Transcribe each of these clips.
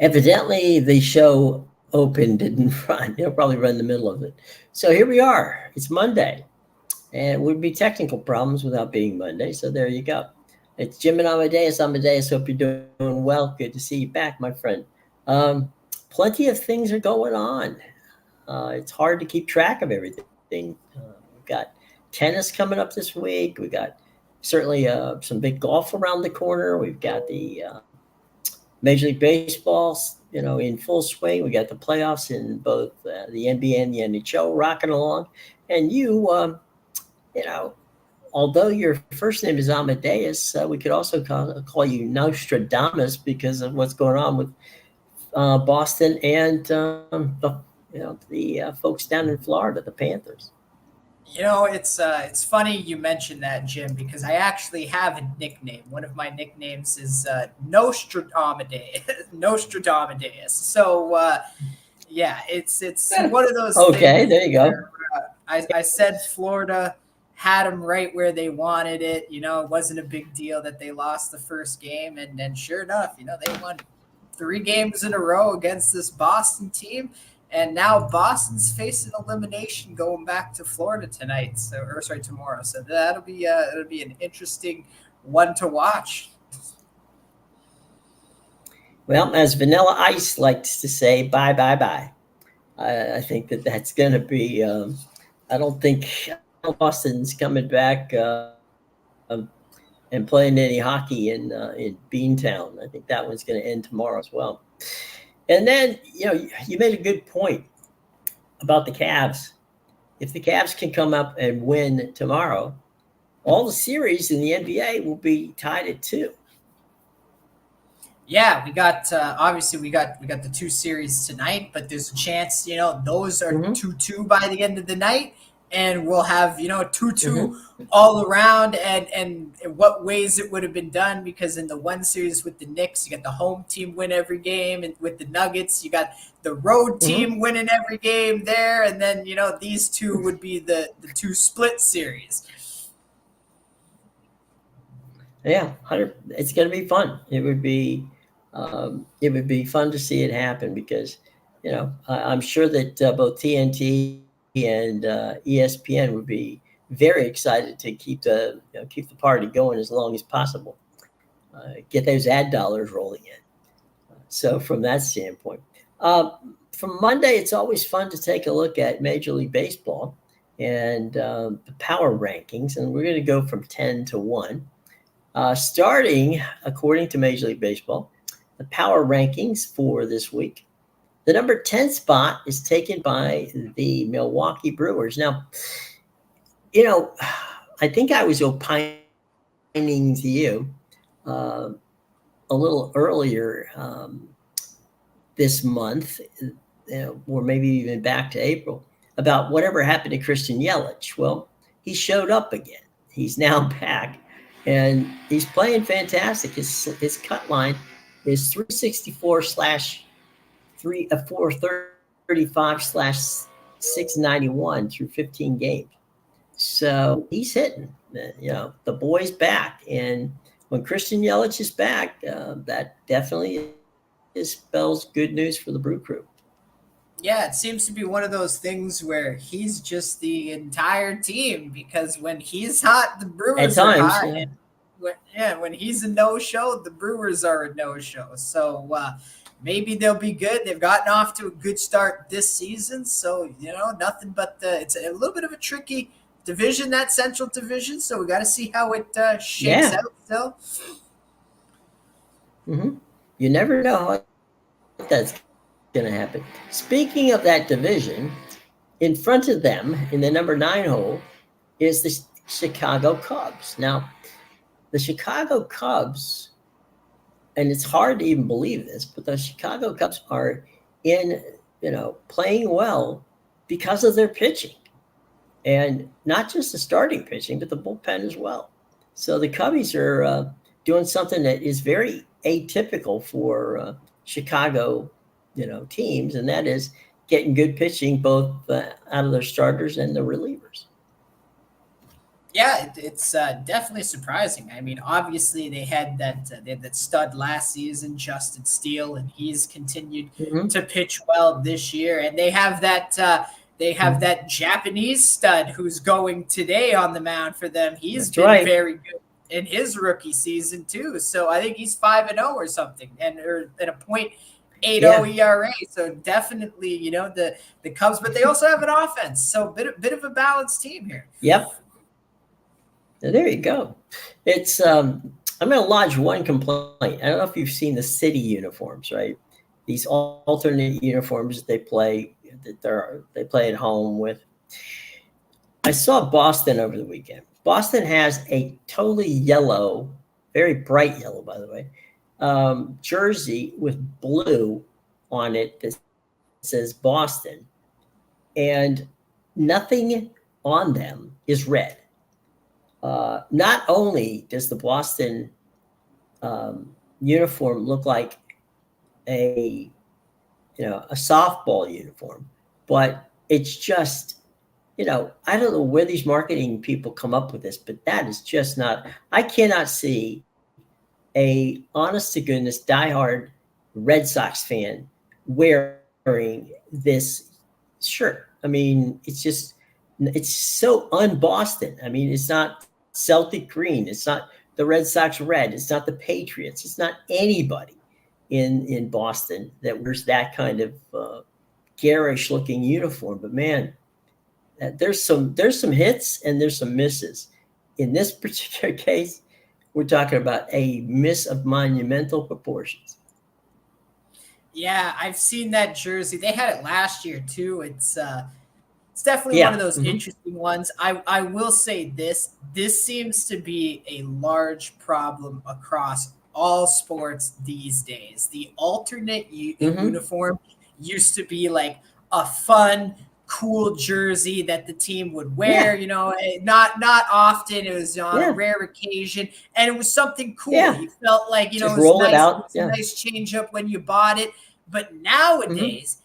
Evidently, the show open didn't run. It'll probably run in the middle of it. So here we are. It's Monday, and it would be technical problems without being Monday. So there you go. It's Jim and Amadeus. Amadeus, hope you're doing well. Good to see you back, my friend. Um, Plenty of things are going on. It's hard to keep track of everything. We've got tennis coming up this week. We got certainly some big golf around the corner. We've got the Major League Baseball, in full swing. We got the playoffs in both the NBA and the NHL rocking along. And you know, although your first name is Amadeus, we could also call you Nostradamus because of what's going on with Boston and the folks down in Florida, the Panthers. It's funny you mentioned that, Jim, because I actually have a nickname. One of my nicknames is Nostradamus. Nostradamus. So yeah, it's one of those Okay, things there you go. where I said Florida had them right where they wanted it. It wasn't a big deal that they lost the first game, and sure enough, they won 3 games in a row against this Boston team. And now Boston's facing elimination going back to Florida tonight, or sorry, tomorrow. So that'll be an interesting one to watch. Well, as Vanilla Ice likes to say, bye, bye, bye. I think that's going to be. I don't think Boston's coming back and playing any hockey in Beantown. I think that one's going to end tomorrow as well. And then you made a good point about the Cavs. If the Cavs can come up and win tomorrow, all the series in the NBA will be tied at 2. Yeah, we got obviously we got the 2 series tonight, but there's a chance those are Mm-hmm. 2-2 by the end of the night, and we'll have 2-2 Mm-hmm. all around, and in what ways it would have been done, because in the one series with the Knicks, you got the home team win every game, and with the Nuggets, you got the road Mm-hmm. team winning every game there, and then these two would be the two split series. Yeah, 100. It's going to be fun. It would be fun to see it happen because I'm sure that both TNT and ESPN would be very excited to keep the party going as long as possible. Get those ad dollars rolling in. So from that standpoint, uh, from Monday, it's always fun to take a look at Major League Baseball and the power rankings, and we're going to go from 10 to 1. Starting, according to Major League Baseball, the power rankings for this week. The number 10 spot is taken by the Milwaukee Brewers. Now, you know, I think I was opining to you uh, a little earlier this month, or maybe even back to April, about whatever happened to Christian Yelich. Well, he showed up again. He's now back, and he's playing fantastic. His cut line is 364 slash 435 slash 691 through 15 games. So he's hitting. The boy's back, and when Christian Yelich is back, that definitely spells good news for the Brew Crew. Yeah, it seems to be one of those things where he's just the entire team, because when he's hot, the At Brewers are times, hot, yeah. and when he's a no-show, the Brewers are a no-show. So maybe they'll be good. They've gotten off to a good start this season, so nothing but it's a little bit of a tricky division, that Central Division. So we got to see how it shakes Yeah. out. Still, Hmm. You never know what that's going to happen. Speaking of that division, in front of them in the number 9 hole is the Chicago Cubs. Now, the Chicago Cubs, and it's hard to even believe this, but the Chicago Cubs are in, playing well because of their pitching, and not just the starting pitching, but the bullpen as well. So the Cubbies are doing something that is very atypical for Chicago, teams, and that is getting good pitching both out of their starters and the relievers. Yeah, it's definitely surprising. I mean, obviously they had that stud last season, Justin Steele, and he's continued Mhm. to pitch well this year. And they have Mhm. that Japanese stud who's going today on the mound for them. He's That's been right. very good in his rookie season too. So I think he's 5-0 or something, and or at a .80 Yeah. ERA. So definitely, the Cubs, but they also have an offense. So bit of a balanced team here. Yep. There you go. It's I'm going to lodge one complaint. I don't know if you've seen the city uniforms, right? These alternate uniforms that they play at home with. I saw Boston over the weekend. Boston has a totally yellow, very bright yellow, by the way, jersey with blue on it that says Boston, and nothing on them is red. Not only does the Boston uniform look like a a softball uniform, but it's just I don't know where these marketing people come up with this, but that is just not. I cannot see a honest to goodness diehard Red Sox fan wearing this shirt. I mean, it's so un-Boston. I mean, it's not Celtic green. It's not the Red Sox red. It's not the Patriots. It's not anybody in Boston that wears that kind of garish looking uniform. But man, there's some hits and there's some misses. In this particular case, we're talking about a miss of monumental proportions. Yeah, I've seen that jersey. They had it last year too. It's definitely one of Yeah. those Mm-hmm. interesting ones. I will say this seems to be a large problem across all sports these days. The alternate Mm-hmm. uniform used to be like a fun, cool jersey that the team would wear. Yeah. Not often. It was on a Yeah. rare occasion, and it was something cool. Yeah. You felt like it Just was roll it nice. It out. was a Yeah. nice change up when you bought it. But Mm-hmm. nowadays,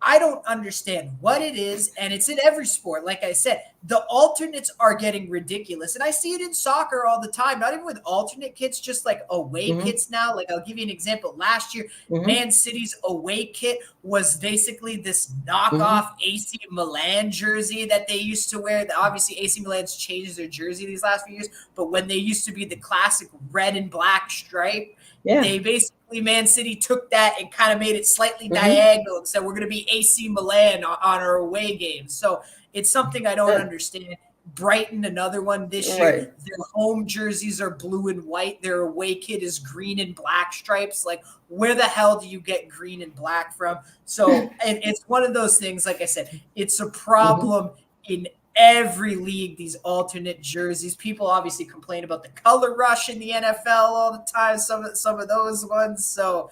I don't understand what it is, and it's in every sport. Like I said, the alternates are getting ridiculous, and I see it in soccer all the time. Not even with alternate kits, just like away Mm-hmm. kits now. Like I'll give you an example. Last year, Mm-hmm. Man City's away kit was basically this Mm-hmm. knockoff AC Milan jersey that they used to wear. Obviously, AC Milan's changed their jersey these last few years, but when they used to be the classic red and black stripe, Yeah. they basically Man City took that and kind of made it slightly Mm-hmm. diagonal and said we're going to be AC Milan on our away games. So it's something I don't Yeah. understand. Brighton, another one this year. Right. Their home jerseys are blue and white. Their away kit is green and black stripes. Like, where the hell do you get green and black from? So it's one of those things. Like I said, it's a Mm-hmm. problem in every league, these alternate jerseys. People obviously complain about the color rush in the NFL all the time, some of those ones. So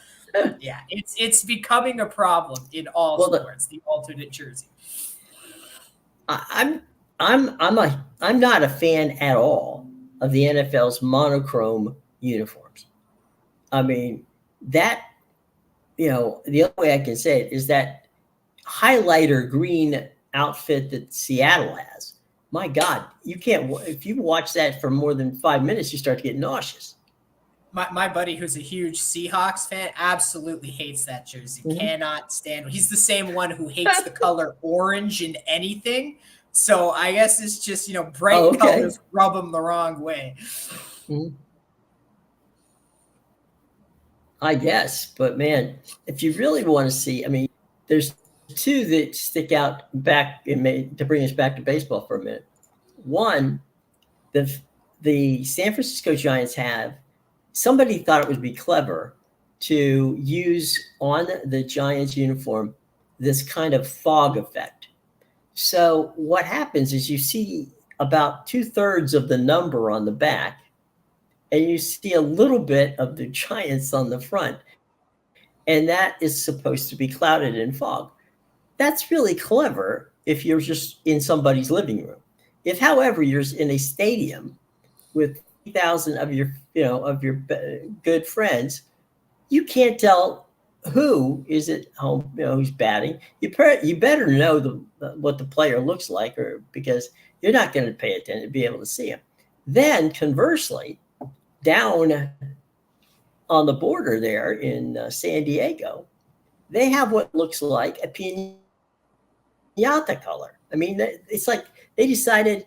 yeah, it's becoming a problem in all Well, sports, the alternate jersey. I, I'm I'm not a fan at all of the NFL's monochrome uniforms. I mean that the only way I can say it is that highlighter green outfit that Seattle has. My God, you can't. If you watch that for more than 5 minutes, you start to get nauseous. My buddy, who's a huge Seahawks fan, absolutely hates that jersey. Mm-hmm. Cannot stand. He's the same one who hates the color orange in anything. So I guess it's just Oh, bright okay. colors rub him the wrong way. Mm-hmm. I guess, but man, if you really want to see, I mean, there's two that stick out back to bring us back to baseball for a minute. One, the the San Francisco Giants have somebody thought it would be clever to use on the Giants uniform this kind of fog effect. So what happens is you see about 2/3 of the number on the back, and you see a little bit of the Giants on the front, and that is supposed to be clouded in fog. That's really clever if you're just in somebody's living room. If, however, you're in a stadium with 3,000 of your good friends, you can't tell who is at home, who's batting. You better know what the player looks like, or because you're not going to pay attention to be able to see them. Then conversely, down on the border there in San Diego, they have what looks like a piñata color. I mean, it's like they decided,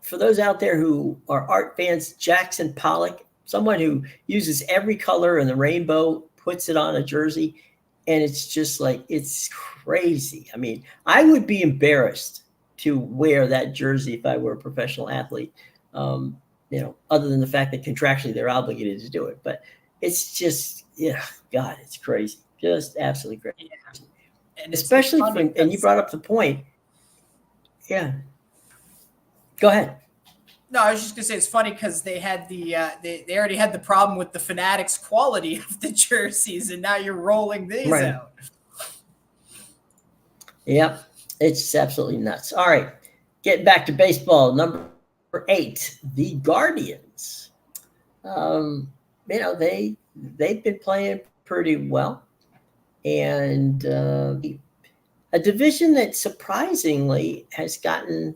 for those out there who are art fans, Jackson Pollock, someone who uses every color in the rainbow, puts it on a jersey, and it's just like, it's crazy. I mean, I would be embarrassed to wear that jersey if I were a professional athlete, other than the fact that contractually they're obligated to do it. But it's just, God, it's crazy. Just absolutely crazy. Yeah. And especially and you brought up the point. Yeah. Go ahead. No, I was just gonna say it's funny because they had they already had the problem with the Fanatics quality of the jerseys, and now you're rolling these out. Yep, it's absolutely nuts. All right, getting back to baseball, number 8, the Guardians. They've been playing pretty well, and a division that surprisingly has gotten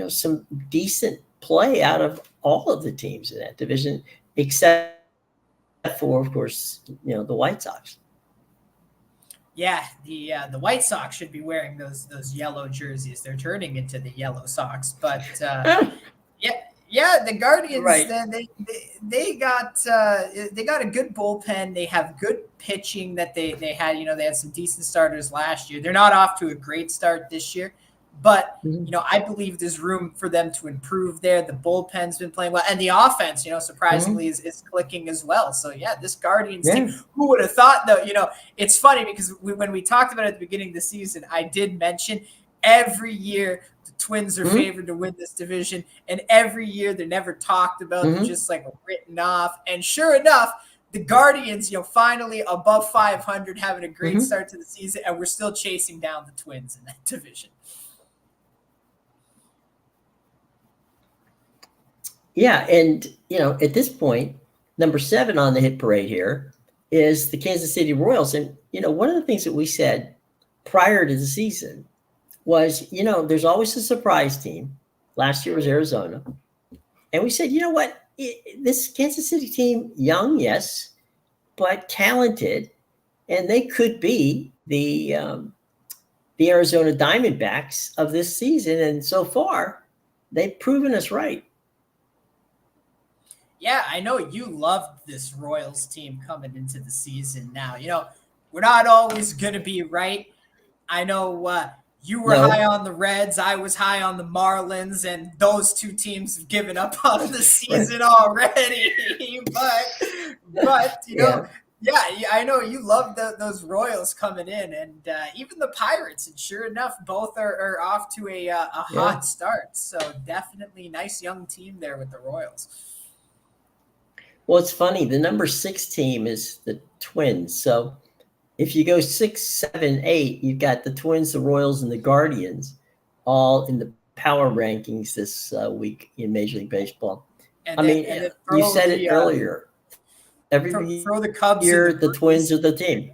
some decent play out of all of the teams in that division, except for, of course, the White Sox. Yeah, the White Sox should be wearing those yellow jerseys. They're turning into the Yellow Sox, but the Guardians. Right. They got a good bullpen. They have good pitching that they had. They had some decent starters last year. They're not off to a great start this year. But, I believe there's room for them to improve there. The bullpen's been playing well. And the offense, surprisingly is clicking as well. So, this Guardians team, who would have thought, though, it's funny because when we talked about it at the beginning of the season, I did mention every year the Twins are favored to win this division. And every year they're never talked about. They're just like written off. And sure enough, the Guardians, finally above 500, having a great start to the season. And we're still chasing down the Twins in that division. Yeah, and at this point, number 7 on the hit parade here is the Kansas City Royals. And one of the things that we said prior to the season was, there's always a surprise team. Last year was Arizona, and we said, what, this Kansas City team, young, yes, but talented, and they could be the Arizona Diamondbacks of this season. And so far, they've proven us right. Yeah, I know you loved this Royals team coming into the season now. We're not always going to be right. I know you were high on the Reds. I was high on the Marlins, and those two teams have given up on the season already. but I know you love those Royals coming in, and even the Pirates. And sure enough, both are off to a hot start. So definitely nice young team there with the Royals. Well, it's funny. The number 6 team is the Twins. So if you go 6, 7, 8, you've got the Twins, the Royals, and the Guardians all in the power rankings this week in Major League Baseball. You said it earlier. Every throw the Cubs year, the Twins are the team.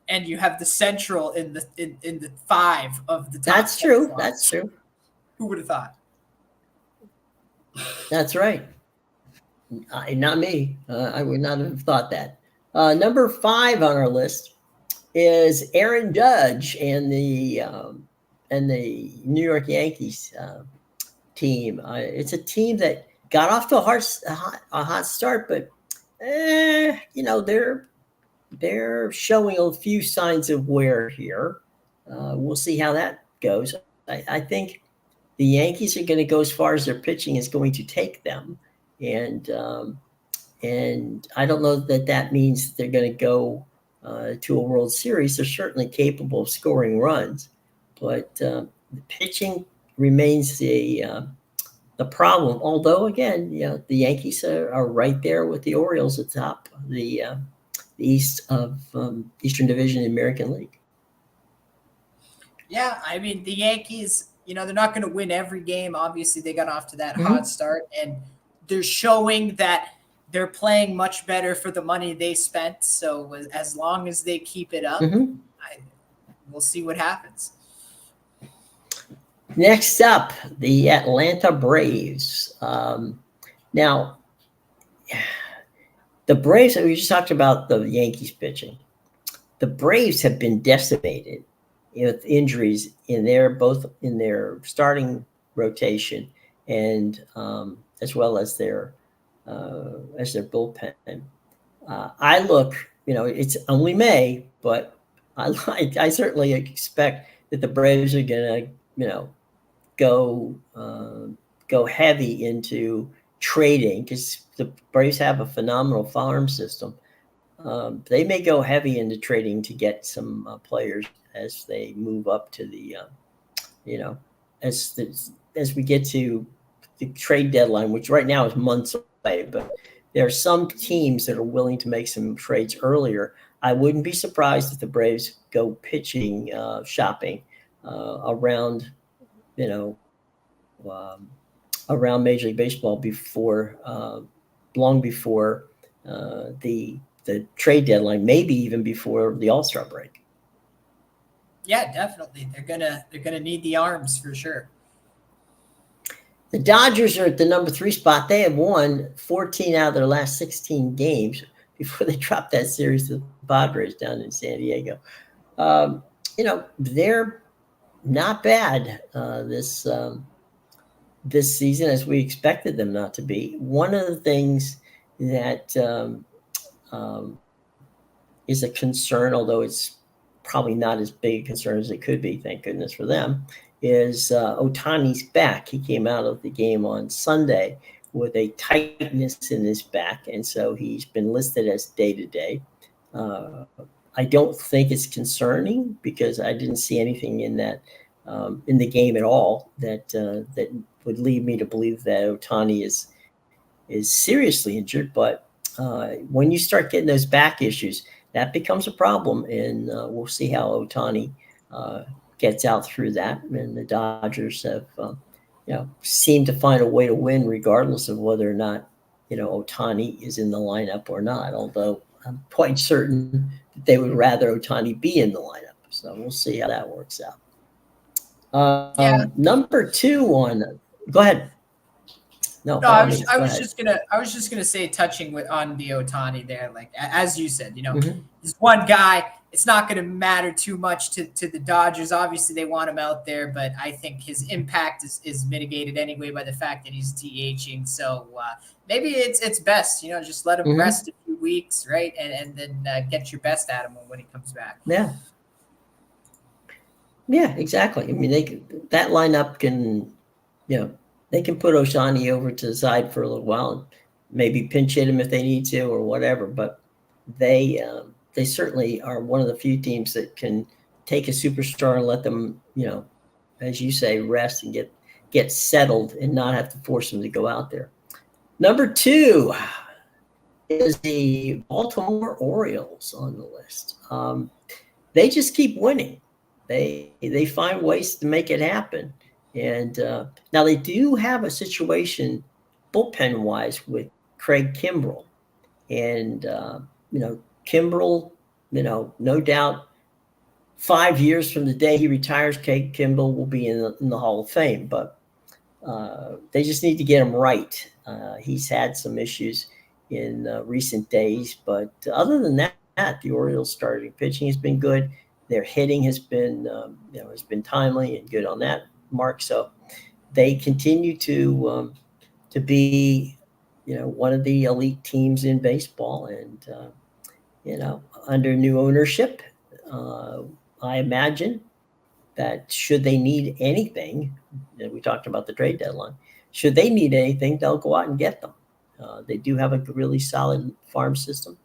And you have the Central in the 5 of the top. That's true. Slots. That's true. Who would have thought? That's right. Not me. I would not have thought that. Number 5 on our list is Aaron Judge and the New York Yankees team. It's a team that got off to a hot start, but they're showing a few signs of wear here. We'll see how that goes. I think the Yankees are going to go as far as their pitching is going to take them. And I don't know that means they're going to go to a World Series. They're certainly capable of scoring runs, but the pitching remains the problem. Although, again, the Yankees are right there with the Orioles atop the East of Eastern Division in the American League. Yeah, I mean, the Yankees, they're not going to win every game. Obviously, they got off to that hot start, and they're showing that they're playing much better for the money they spent. So as long as they keep it up, we'll see what happens. Next up, the Atlanta Braves. Now, the Braves, we just talked about the Yankees pitching. The Braves have been decimated with injuries both in their starting rotation and as well as their bullpen. I look, it's only May, but I certainly expect that the Braves are going to, go go heavy into trading because the Braves have a phenomenal farm system. They may go heavy into trading to get some players as they move up to the, as we get to the trade deadline, which right now is months away, but there are some teams that are willing to make some trades earlier. I wouldn't be surprised if the Braves go pitching shopping around, you know, around Major League Baseball before, long before the trade deadline, maybe even before the All-Star break. Yeah, definitely. They're gonna need the arms for sure. The Dodgers are at the number 3 spot. They have won 14 out of their last 16 games before they dropped that series to the Padres down in San Diego. They're not bad this season, as we expected them not to be. One of the things that is a concern, although it's probably not as big a concern as it could be, thank goodness for them, is Ohtani's back. He came out of the game on Sunday with a tightness in his back, and so he's been listed as day-to-day. I don't think it's concerning because I didn't see anything in that in the game at all that that would lead me to believe that Ohtani is seriously injured. But when you start getting those back issues, that becomes a problem, and we'll see how Ohtani gets out through that. And the Dodgers have, seemed to find a way to win regardless of whether or not, Ohtani is in the lineup or not. Although I'm quite certain that they would rather Ohtani be in the lineup. So we'll see how that works out. Number 2 on. Go ahead. No, I was just gonna say, touching on the Ohtani there, like as you said, he's one guy. It's not going to matter too much to the Dodgers. Obviously, they want him out there, but I think his impact is mitigated anyway by the fact that he's DHing. So maybe it's best, just let him rest a few weeks, right, and then get your best out of him when he comes back. Yeah, exactly. I mean, that lineup can, they can put Ohtani over to the side for a little while and maybe pinch hit him if they need to or whatever. But they certainly are one of the few teams that can take a superstar and let them, as you say, rest and get settled and not have to force them to go out there. Number 2 is the Baltimore Orioles on the list. They just keep winning. They find ways to make it happen. And now they do have a situation bullpen-wise with Craig Kimbrell. And, Kimbrell, no doubt 5 years from the day he retires, Craig Kimbrell will be in the Hall of Fame. But they just need to get him right. He's had some issues in recent days. But other than that, the Orioles starting pitching has been good. Their hitting has been timely and good on that mark. So they continue to be, one of the elite teams in baseball. And, under new ownership, I imagine that should they need anything, and we talked about the trade deadline, should they need anything, they'll go out and get them. They do have a really solid farm system.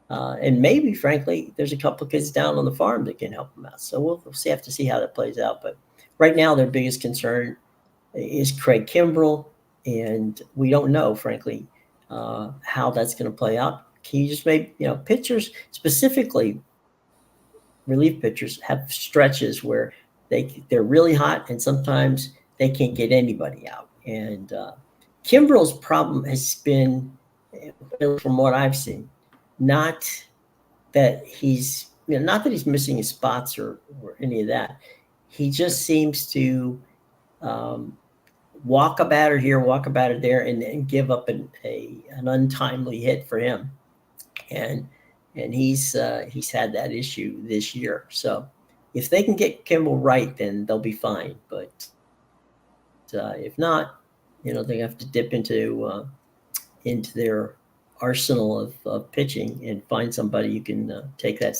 And maybe, frankly, there's a couple of kids down on the farm that can help them out. So we'll have to see how that plays out. But right now, their biggest concern is Craig Kimbrell, and we don't know, frankly, how that's going to play out. Can you just make, pitchers, specifically relief pitchers, have stretches where they're really hot and sometimes they can't get anybody out. And Kimbrell's problem has been, from what I've seen, not that he's missing his spots or any of that. he just seems to um, walk a batter here, walk a batter there, and give up an untimely hit for him. And he's had that issue this year. So if they can get Kimball right, then they'll be fine. But if not, they have to dip into their arsenal of pitching and find somebody who can take that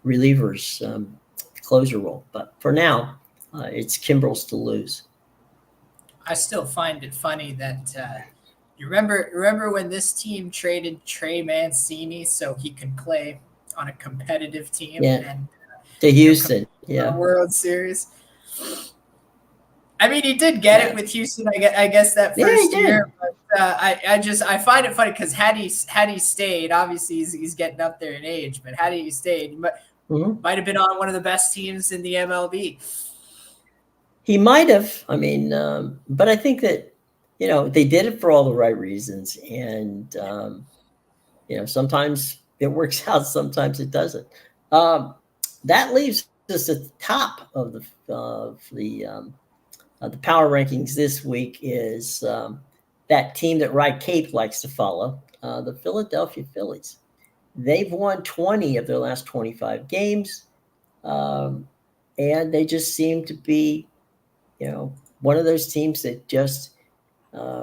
reliever's closer role. But for now, it's Kimbrel's to lose. I still find it funny that you remember when this team traded Trey Mancini so he could play on a competitive team and to Houston, a World Series. I mean, he did get it with Houston. I guess that first year, but I find it funny because had he stayed, obviously he's getting up there in age, but had he stayed, he might have been on one of the best teams in the MLB. He might have. I mean, but I think that they did it for all the right reasons, and sometimes it works out, sometimes it doesn't. That leaves us at the top of the power rankings this week is that team that Rye Cape likes to follow, the Philadelphia Phillies. They've won 20 of their last 25 games, and they just seem to be, one of those teams that just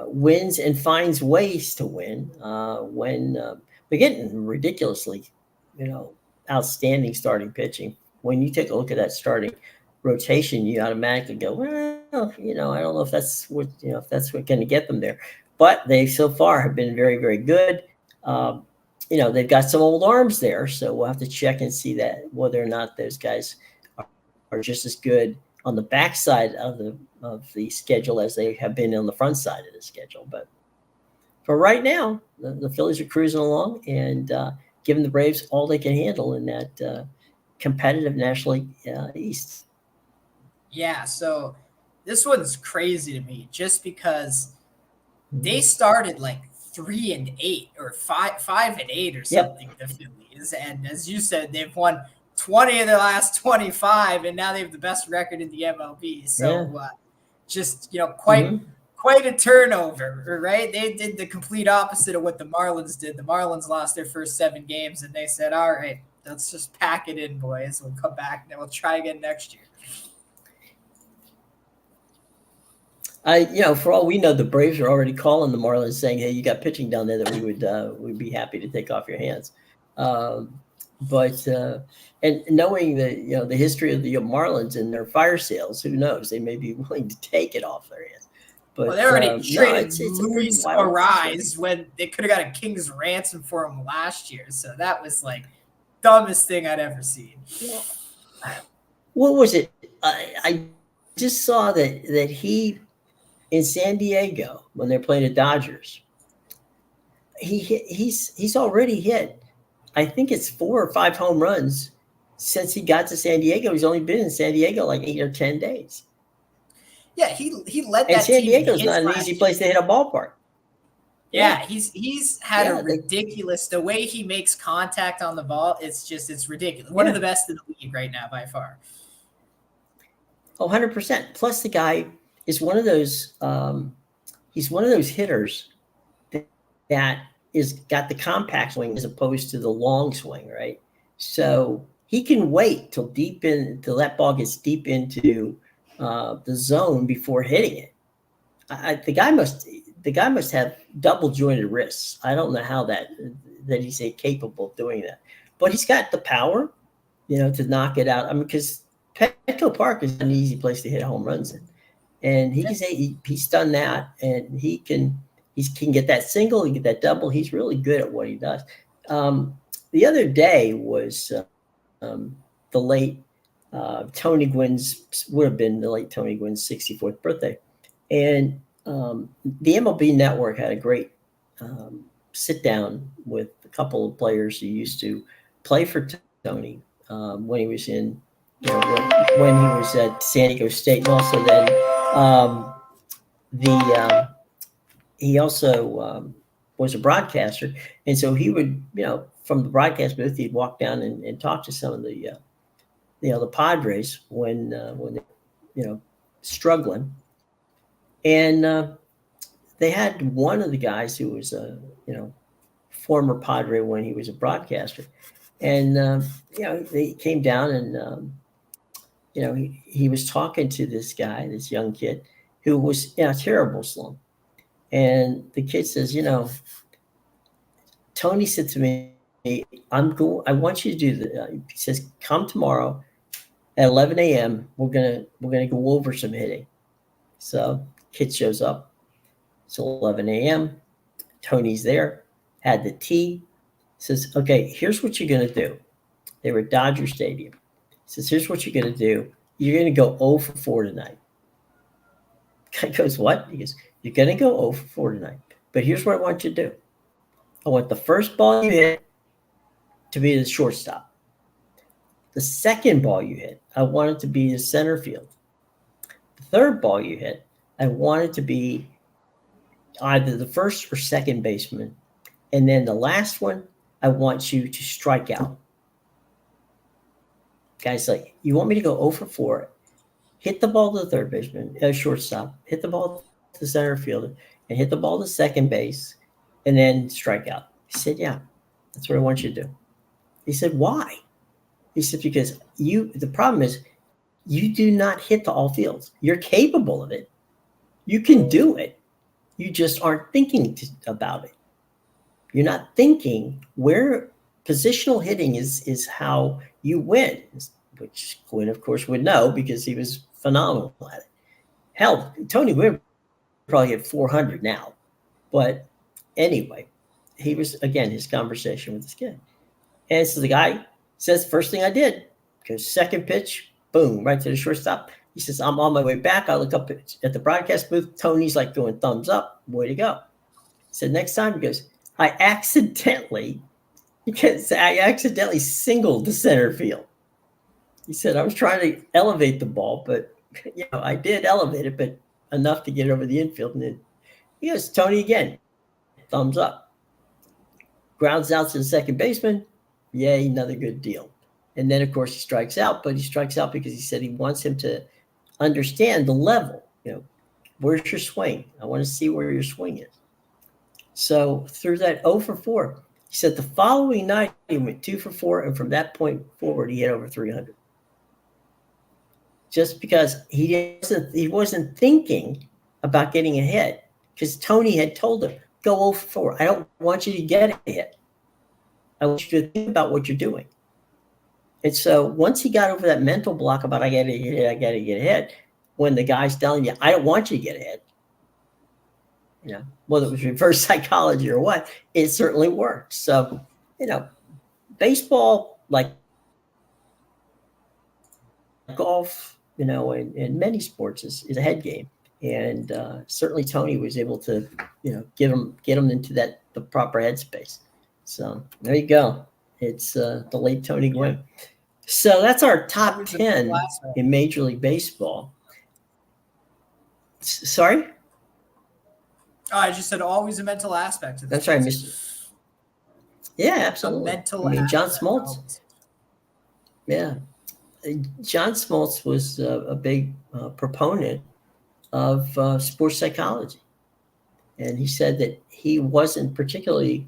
wins and finds ways to win when they're getting ridiculously, outstanding starting pitching. When you take a look at that starting rotation, you automatically go, well, I don't know if that's what going to get them there. But they so far have been very, very good. They've got some old arms there, so we'll have to check and see that whether or not those guys are just as good on the backside of the schedule as they have been on the front side of the schedule. But for right now, the Phillies are cruising along and giving the Braves all they can handle in that competitive National League East. Yeah, so this one's crazy to me just because they started like 3-8 or 5-8 or something, the Phillies. And as you said, they've won 20 of their last 25, and now they have the best record in the MLB. So just, quite a turnover, right? They did the complete opposite of what the Marlins did. The Marlins lost their first 7 games, and they said, all right, let's just pack it in, boys. We'll come back, and then we'll try again next year. For all we know, the Braves are already calling the Marlins saying, hey, you got pitching down there that we'd be happy to take off your hands. But knowing the history of the Marlins and their fire sales, who knows? They may be willing to take it off their hands. But they already traded Luis Ariz when they could have got a king's ransom for him last year. So that was like dumbest thing I'd ever seen. What was it? I just saw that he in San Diego when they're playing the Dodgers. He's already hit, I think it's 4 or 5 home runs since he got to San Diego. He's only been in San Diego like 8 or 10 days. Yeah, he led that. And San Diego's not an easy place to hit a ballpark. Yeah, he's had a ridiculous the way he makes contact on the ball. It's ridiculous. One of the best in the league right now by far. 100%. Plus, the guy is one of those. He's one of those hitters that is got the compact swing as opposed to the long swing, right? So he can wait till that ball gets deep into the zone before hitting it. The guy must have double jointed wrists. I don't know how that he's capable of doing that, but he's got the power, to knock it out. I mean, because Petco Park is an easy place to hit home runs in, and he's done that, and he can get that single, he can get that double. He's really good at what he does. The other day was the late Tony Gwynn's, would have been the late Tony Gwynn's 64th birthday. And the MLB Network had a great sit down with a couple of players who used to play for Tony when he was in, when he was at San Diego State, and also then he also was a broadcaster, and so he would, from the broadcast booth, he'd walk down and talk to some of the the Padres when they, struggling, and they had one of the guys who was a former Padre when he was a broadcaster, and they came down and he was talking to this guy, this young kid, who was in a terrible slump, and the kid says, Tony said to me, I want you to do the. He says, come tomorrow at 11 a.m. We're gonna go over some hitting. So kid shows up. It's 11 a.m. Tony's there. Had the tea. Says, okay, here's what you're gonna do. They were at Dodger Stadium. Says, here's what you're gonna do. You're gonna go 0 for 4 tonight. Guy goes, what? He goes, you're gonna go 0 for 4 tonight. But here's what I want you to do. I want the first ball you hit to be the shortstop. The second ball you hit, I want it to be the center field. The third ball you hit, I want it to be either the first or second baseman. And then the last one, I want you to strike out. Guy's like, you want me to go 0 for 4, hit the ball to the third baseman, shortstop, hit the ball to the center fielder, and hit the ball to second base, and then strike out. He said, yeah, that's what I want you to do. He said, why? He said, because the problem is you do not hit to all fields. You're capable of it. You can do it. You just aren't thinking about it. You're not thinking where positional hitting is how you win, which Quinn, of course, would know because he was phenomenal at it. Hell, Tony Gwynn probably hit 400 now. But anyway, he was, again, his conversation with this kid. And so the guy says, first thing I did, goes second pitch, boom, right to the shortstop. He says, I'm on my way back. I look up at the broadcast booth. Tony's like doing thumbs up. Way to go. So next time he goes, I accidentally singled the center field. He said, I was trying to elevate the ball, but I did elevate it, but enough to get over the infield. And then he goes, Tony again, thumbs up. Grounds out to the second baseman. Yay, another good deal. And then, of course, he strikes out, but he strikes out because he said he wants him to understand the level. Where's your swing? I want to see where your swing is. So through that 0 for 4, he said the following night he went 2 for 4, and from that point forward, he hit over 300. Just because he wasn't thinking about getting a hit, because Tony had told him, go 0 for 4. I don't want you to get a hit. I want you to think about what you're doing. And so once he got over that mental block about I got to get a hit, when the guy's telling you, I don't want you to get a hit, whether it was reverse psychology or what, it certainly worked. So, baseball, like golf, and many sports is a head game. And certainly Tony was able to, get him into the proper headspace. So there you go. It's the late Tony Gwynn. So that's our top 10 in Major League Baseball. Sorry? Oh, I just said always a mental aspect to this. That's right, Mr. Yeah, absolutely. John Smoltz. Yeah. John Smoltz was a big proponent of sports psychology. And he said that he wasn't particularly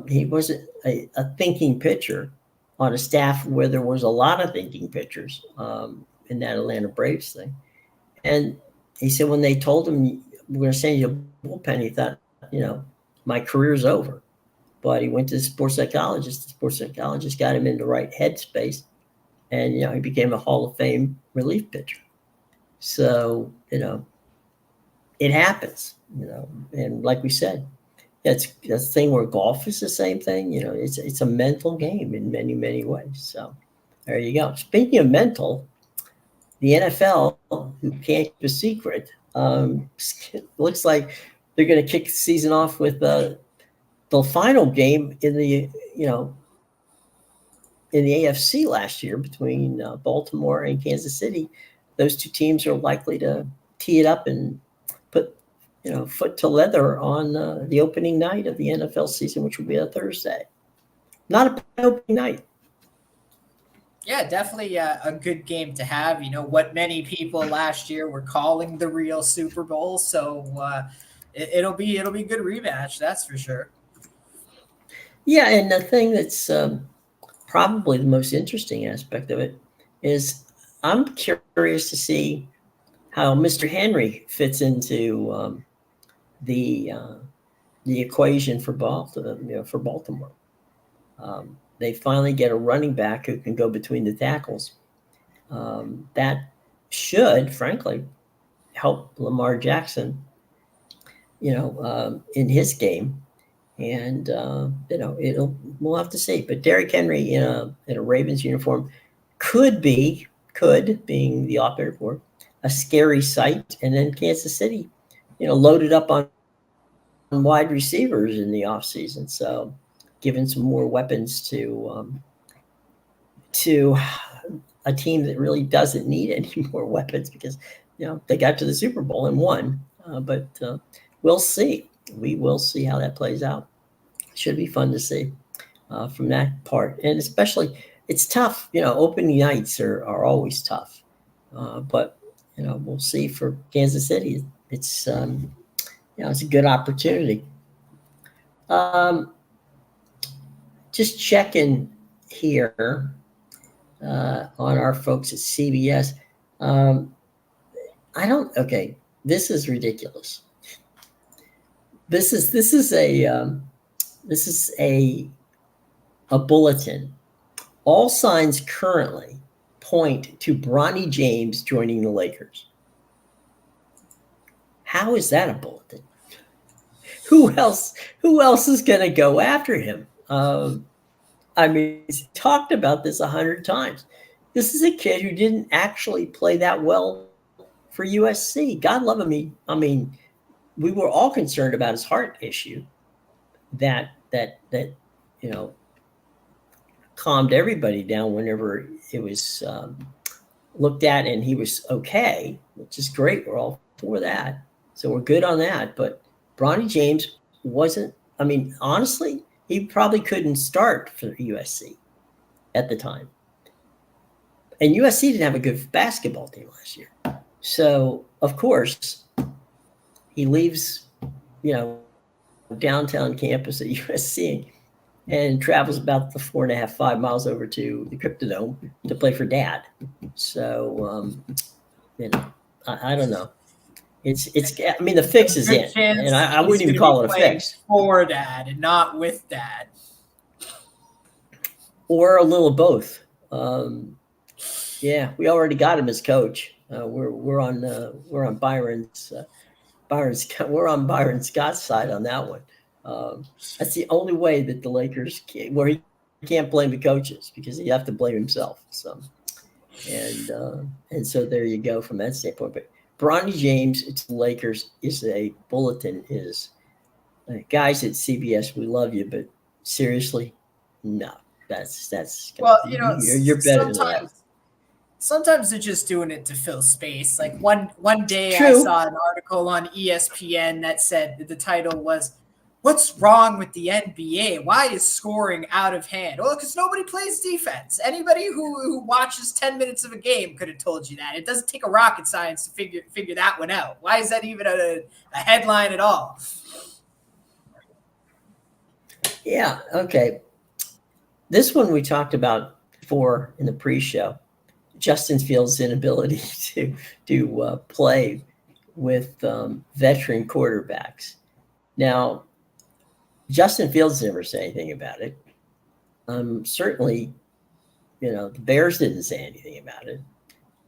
he wasn't a thinking pitcher on a staff where there was a lot of thinking pitchers in that Atlanta Braves thing. And he said when they told him, we're going to send you a bullpen, he thought, my career's over. But he went to the sports psychologist. The sports psychologist got him in the right headspace. And, he became a Hall of Fame relief pitcher. So, it happens, and like we said, that's the thing where golf is the same thing. It's a mental game in many, many ways. So there you go. Speaking of mental, the NFL, who can't keep a secret, looks like they're going to kick the season off with the final game in the AFC last year between Baltimore and Kansas City. Those two teams are likely to tee it up and put foot to leather on the opening night of the NFL season, which will be a Thursday. Not a bad opening night. Yeah, definitely a good game to have. You know, what many people last year were calling the real Super Bowl. So it'll be a good rematch, that's for sure. Yeah, and the thing that's probably the most interesting aspect of it is I'm curious to see how Mr. Henry fits into the the equation for Baltimore. For Baltimore, they finally get a running back who can go between the tackles. That should, frankly, help Lamar Jackson, in his game. And we'll have to see. But Derrick Henry in a Ravens uniform could being the operative word, a scary sight. And then Kansas City, loaded up on wide receivers in the offseason. So giving some more weapons to a team that really doesn't need any more weapons because they got to the Super Bowl and won. But we'll see. We will see how that plays out. Should be fun to see from that part, and especially it's tough. Opening nights are always tough, but we'll see for Kansas City. It's a good opportunity. Um, just checking here on our folks at CBS. Um, I don't. Okay, this is ridiculous. This is a bulletin. All signs currently point to Bronny James joining the Lakers. How is that a bulletin? Who else? Who else is going to go after him? He's talked about this 100 times. This is a kid who didn't actually play that well for USC. God love him. We were all concerned about his heart issue. That calmed everybody down whenever it was looked at and he was okay, which is great. We're all for that. So we're good on that. But Bronny James wasn't, honestly, he probably couldn't start for USC at the time. And USC didn't have a good basketball team last year. So, of course, he leaves, downtown campus at USC and travels about the 4.5, 5 miles over to the Cryptodome to play for Dad. So, I don't know. It's. The fix is in, and I wouldn't even call it a fix. For Dad and not with Dad, or a little of both. Yeah, we already got him as coach. We're on Byron's. We're on Byron Scott's side on that one. That's the only way that the Lakers he can't blame the coaches because you have to blame himself. So, and so there you go from that standpoint. But Bronny James, it's the Lakers is a bulletin is guys at CBS. We love you, but seriously, no. That's well, you're better than that. Sometimes they're just doing it to fill space. Like one day True. I saw an article on ESPN that said the title was, "What's wrong with the NBA? Why is scoring out of hand?" Well, because nobody plays defense. Anybody who watches 10 minutes of a game could have told you that. It doesn't take a rocket science to figure that one out. Why is that even a headline at all? Yeah, okay. This one we talked about before in the pre-show. Justin Fields' inability to play with veteran quarterbacks. Now, Justin Fields never said anything about it. Certainly, the Bears didn't say anything about it.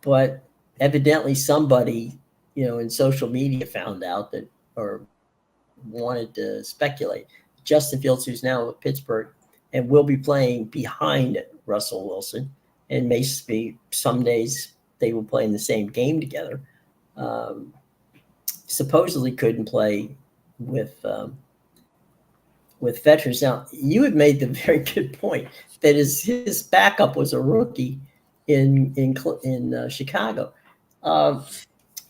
But evidently somebody, in social media found out that or wanted to speculate. Justin Fields, who's now at Pittsburgh, and will be playing behind Russell Wilson, and may be some days they will play in the same game together. Supposedly couldn't play with veterans. Now, you had made the very good point that his backup was a rookie in Chicago.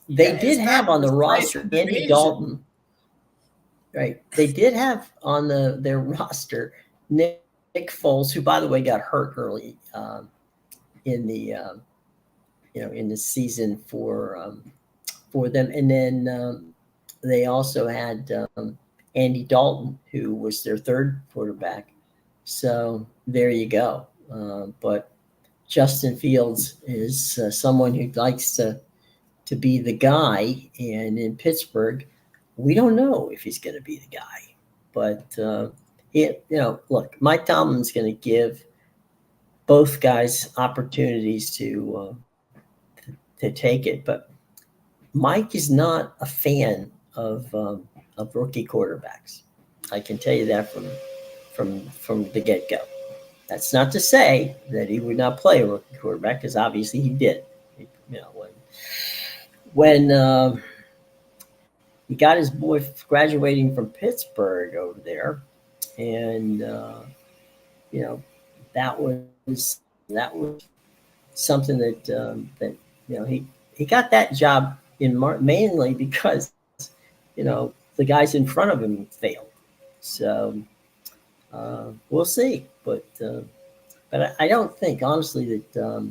They did have on the roster Andy Dalton. Right. They did have on their roster Nick Foles, who, by the way, got hurt early in the in the season for them. And then they also had Andy Dalton, who was their third quarterback. So there you go. But Justin Fields is someone who likes to be the guy, and in Pittsburgh, we don't know if he's going to be the guy. But look, Mike Tomlin's going to give both guys opportunities to take it, but Mike is not a fan of rookie quarterbacks. I can tell you that from the get go. That's not to say that he would not play a rookie quarterback, because obviously he did. When he got his boy graduating from Pittsburgh over there, and that was something that he got that job mainly because the guys in front of him failed. So we'll see, but I don't think, honestly, that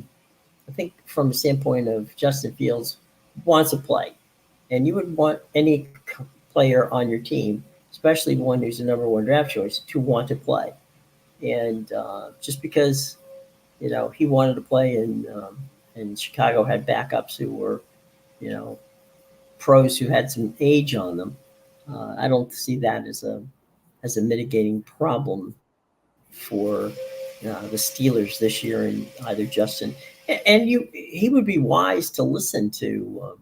I think from the standpoint of Justin Fields wants to play, and you would want any player on your team, especially one who's the number one draft choice, to want to play. And just because he wanted to play, and Chicago had backups who were pros who had some age on them, I don't see that as a mitigating problem for the Steelers this year, and either Justin and he would be wise to listen to.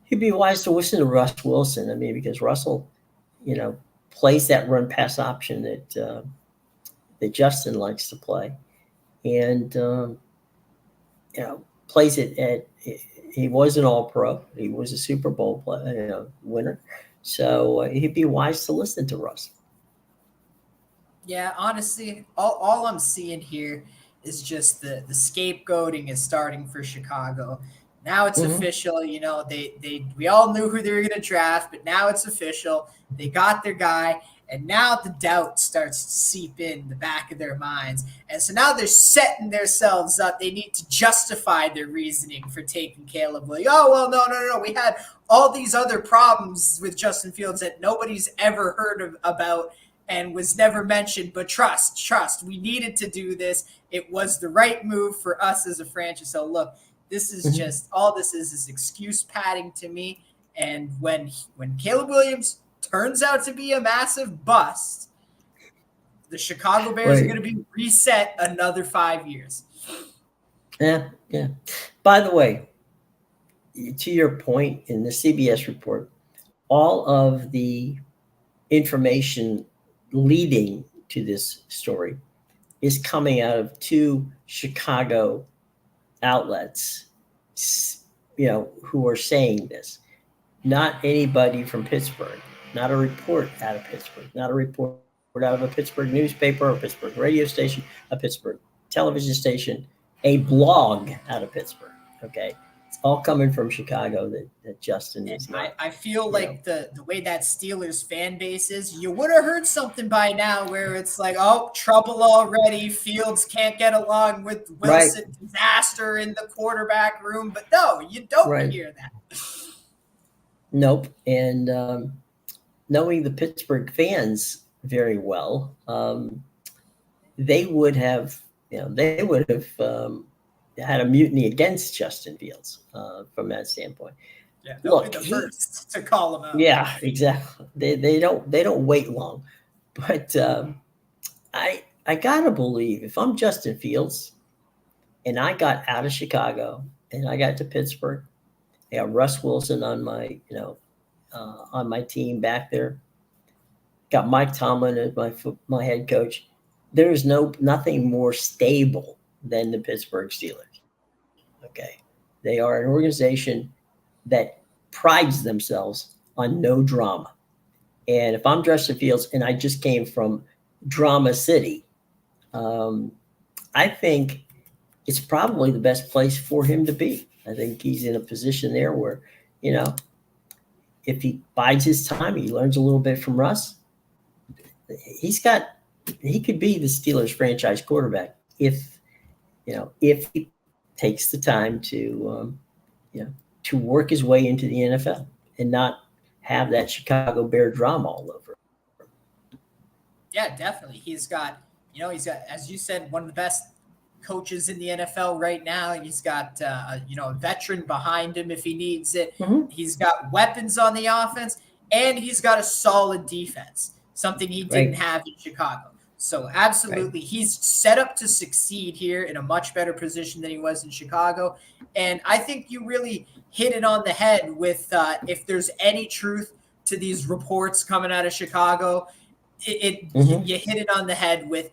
He'd be wise to listen to Russ Wilson. I mean, because Russell, plays that run pass option that Justin likes to play, and plays it at. He was an All-Pro. He was a Super Bowl winner. So he'd be wise to listen to Russ. Yeah, honestly, all I'm seeing here is just the scapegoating is starting for Chicago. Now it's official. We all knew who they were going to draft, but now it's official. They got their guy, and now the doubt starts to seep in the back of their minds. And so now they're setting themselves up. They need to justify their reasoning for taking Caleb Williams. Oh, well, no. We had all these other problems with Justin Fields that nobody's ever heard about and was never mentioned, but trust. We needed to do this. It was the right move for us as a franchise. So look, this is just all this is excuse padding to me. And when Caleb Williams turns out to be a massive bust, the Chicago Bears are going to be reset another 5 years. Yeah. By the way, to your point in the CBS report, all of the information leading to this story is coming out of two Chicago outlets, who are saying this. Not anybody from Pittsburgh, not a report out of Pittsburgh, not a report out of a Pittsburgh newspaper, a Pittsburgh radio station, a Pittsburgh television station, a blog out of Pittsburgh. Okay. It's all coming from Chicago that Justin is not. I feel like the way that Steelers fan base is, you would have heard something by now where it's like, oh, trouble already. Fields can't get along with Wilson. Right. Disaster in the quarterback room. But no, you don't hear that. Nope. And knowing the Pittsburgh fans very well, they would have had a mutiny against Justin Fields from that standpoint. Yeah, they'll be the first to call him out. Yeah, exactly. They don't wait long. But I gotta believe, if I'm Justin Fields and I got out of Chicago and I got to Pittsburgh, I got Russ Wilson on my team back there, got Mike Tomlin as my head coach. There is nothing more stable than the Pittsburgh Steelers. Okay. They are an organization that prides themselves on no drama. And if I'm Justin Fields and I just came from Drama City, I think it's probably the best place for him to be. I think he's in a position there where, if he bides his time, he learns a little bit from Russ. He could be the Steelers franchise quarterback if if he takes the time to work his way into the NFL and not have that Chicago Bear drama all over. Yeah, definitely. He's got, as you said, one of the best coaches in the NFL right now. He's got, a veteran behind him if he needs it. Mm-hmm. He's got weapons on the offense, and he's got a solid defense, something he didn't have in Chicago. So absolutely, he's set up to succeed here in a much better position than he was in Chicago. And I think you really hit it on the head with if there's any truth to these reports coming out of Chicago, you hit it on the head with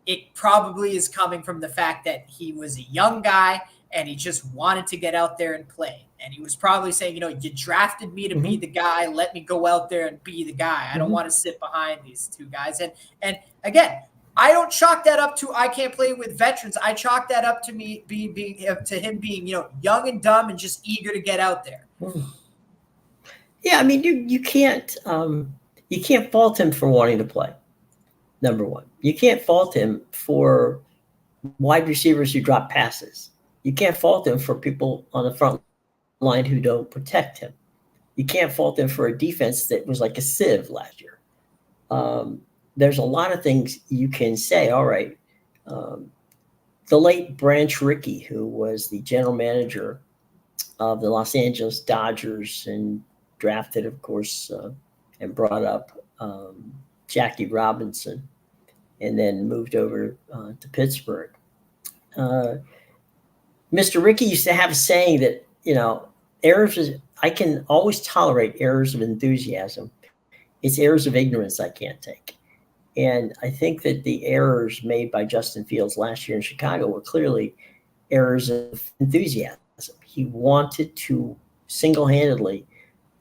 it probably is coming from the fact that he was a young guy and he just wanted to get out there and play. And he was probably saying, you drafted me to be the guy. Let me go out there and be the guy. I don't want to sit behind these two guys. And again, I don't chalk that up to I can't play with veterans. I chalk that up to me to him being, young and dumb and just eager to get out there. Yeah, I mean, you can't fault him for wanting to play. Number one, you can't fault him for wide receivers who drop passes. You can't fault him for people on the front line who don't protect him. You can't fault him for a defense that was like a sieve last year. There's a lot of things you can say. All right, the late Branch Rickey, who was the general manager of the Los Angeles Dodgers and drafted, of course, and brought up Jackie Robinson, and then moved over to Pittsburgh. Mr. Rickey used to have a saying that, I can always tolerate errors of enthusiasm. It's errors of ignorance I can't take. And I think that the errors made by Justin Fields last year in Chicago were clearly errors of enthusiasm. He wanted to single-handedly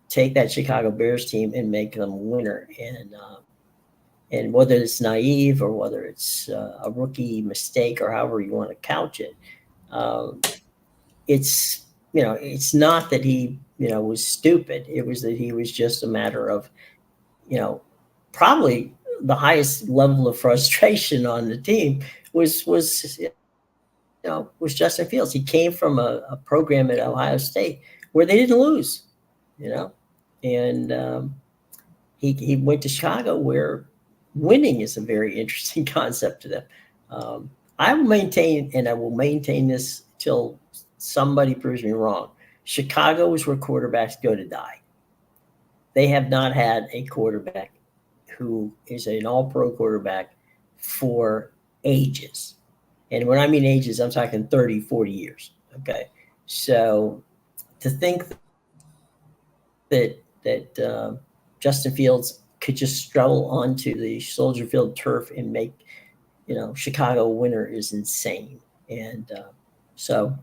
take that Chicago Bears team and make them a winner. And whether it's naive or whether it's a rookie mistake or however you want to couch it, it's not that he, was stupid. It was that he was just a matter of, probably the highest level of frustration on the team was Justin Fields. He came from a program at Ohio State where they didn't lose, and he went to Chicago where winning is a very interesting concept to them. I will maintain this till somebody proves me wrong. Chicago is where quarterbacks go to die. They have not had a quarterback who is an all-pro quarterback for ages. And when I mean ages, I'm talking 30, 40 years. Okay. So to think that Justin Fields could just stroll onto the Soldier Field turf and make, Chicago a winner is insane. And so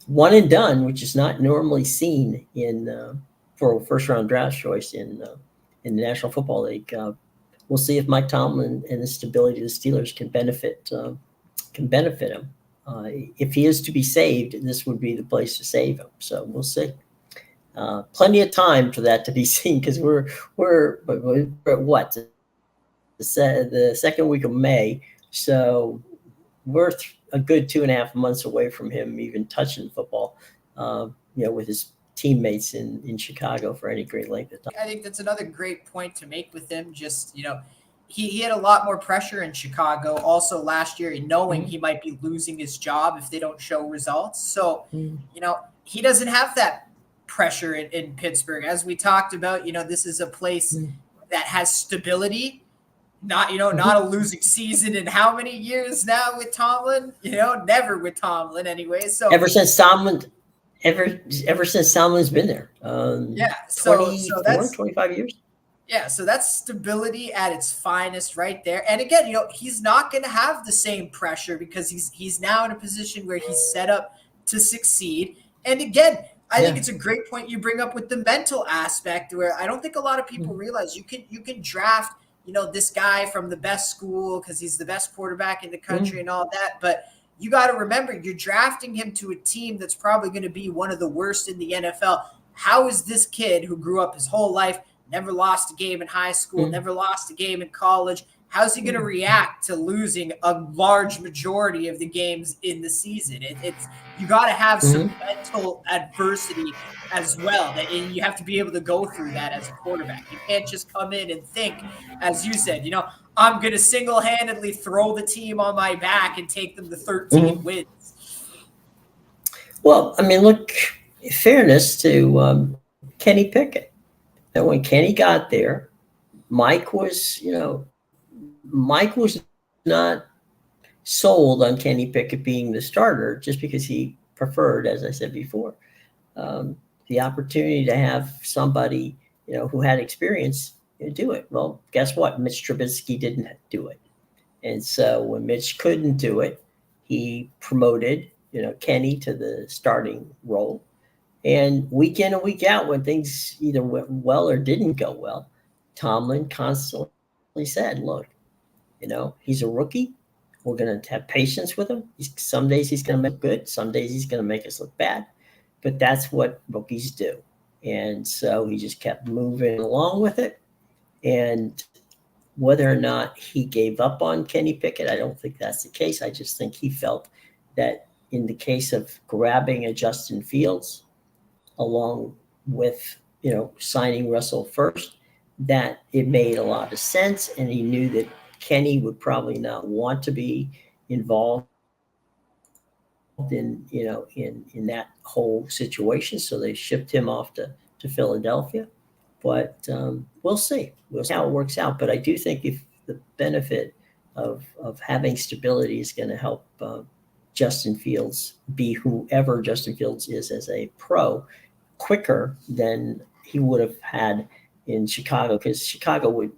one and done, which is not normally seen for a first-round draft choice in the National Football League. We'll see if Mike Tomlin and the stability of the Steelers can benefit him. If he is to be saved, this would be the place to save him. So we'll see. Plenty of time for that to be seen because we're at what, the second week of May, so we're a good 2.5 months away from him even touching football, with his teammates in Chicago for any great length of time. I think that's another great point to make with him. Just, he had a lot more pressure in Chicago also last year, knowing he might be losing his job if they don't show results. So, he doesn't have that pressure in Pittsburgh. As we talked about, this is a place that has stability, not a losing season in how many years now with Tomlin, never with Tomlin anyway. So ever since Tomlin's been there. So that's 25 years. Yeah, so that's stability at its finest right there. And again, he's not going to have the same pressure because he's now in a position where he's set up to succeed. And again, I think it's a great point you bring up with the mental aspect, where I don't think a lot of people realize you can draft, this guy from the best school because he's the best quarterback in the country and all that. But you got to remember, you're drafting him to a team that's probably going to be one of the worst in the NFL. How is this kid who grew up his whole life never lost a game in high school, never lost a game in college. How's he going to react to losing a large majority of the games in the season? It's you got to have some mental adversity as well. That you have to be able to go through that as a quarterback. You can't just come in and think, as you said, I'm going to single-handedly throw the team on my back and take them to 13 wins. Well, I mean, look, fairness to Kenny Pickett. And when Kenny got there, Mike was not sold on Kenny Pickett being the starter just because he preferred, as I said before, the opportunity to have somebody, who had experience do it. Well, guess what? Mitch Trubisky didn't do it. And so when Mitch couldn't do it, he promoted, Kenny to the starting role. And week in and week out, when things either went well or didn't go well, Tomlin constantly said, look, he's a rookie. We're going to have patience with him. Some days he's going to make good. Some days he's going to make us look bad. But that's what rookies do. And so he just kept moving along with it. And whether or not he gave up on Kenny Pickett, I don't think that's the case. I just think he felt that in the case of grabbing a Justin Fields, along with, signing Russell first, that it made a lot of sense. And he knew that Kenny would probably not want to be involved in that whole situation. So they shipped him off to Philadelphia. But we'll see. We'll see how it works out. But I do think if the benefit of having stability is going to help Justin Fields be whoever Justin Fields is as a pro quicker than he would have had in Chicago, because Chicago would,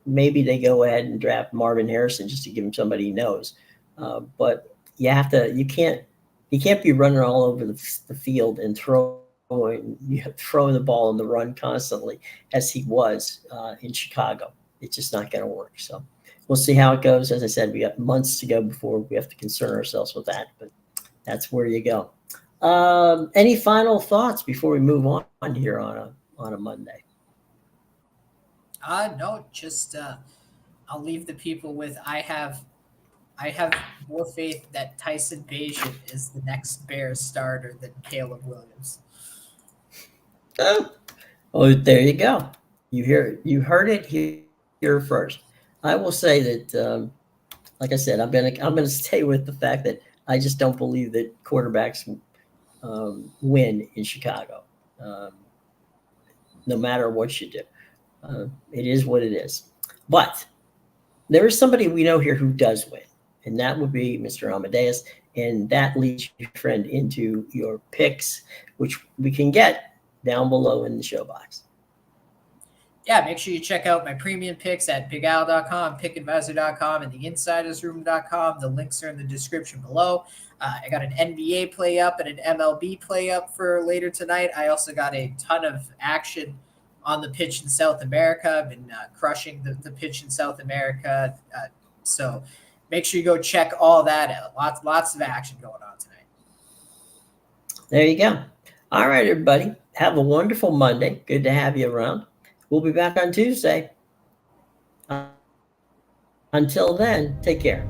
maybe they go ahead and draft Marvin Harrison just to give him somebody he knows. But you can't be running all over the field and throwing the ball in the run constantly as he was in Chicago. It's just not going to work. So we'll see how it goes. As I said, we have months to go before we have to concern ourselves with that, but that's where you go. Any final thoughts before we move on here on a Monday? No, just I'll leave the people with I have more faith that Tyson Bagent is the next Bears starter than Caleb Williams. Oh, there you go. You heard it here first. I will say that, like I said, I'm gonna stay with the fact that I just don't believe that quarterbacks win in Chicago, no matter what you do. It is what it is. But there is somebody we know here who does win, and that would be Mr. Amedeus. And that leads your friend into your picks, which we can get down below in the show box. Yeah, make sure you check out my premium picks at BigAl.com, PickAdvisor.com, and TheInsidersRoom.com. The links are in the description below. I got an NBA play up and an MLB play up for later tonight. I also got a ton of action on the pitch in South America. I've been crushing the pitch in South America. So make sure you go check all that out. Lots of action going on tonight. There you go. All right, everybody. Have a wonderful Monday. Good to have you around. We'll be back on Tuesday. Until then, take care.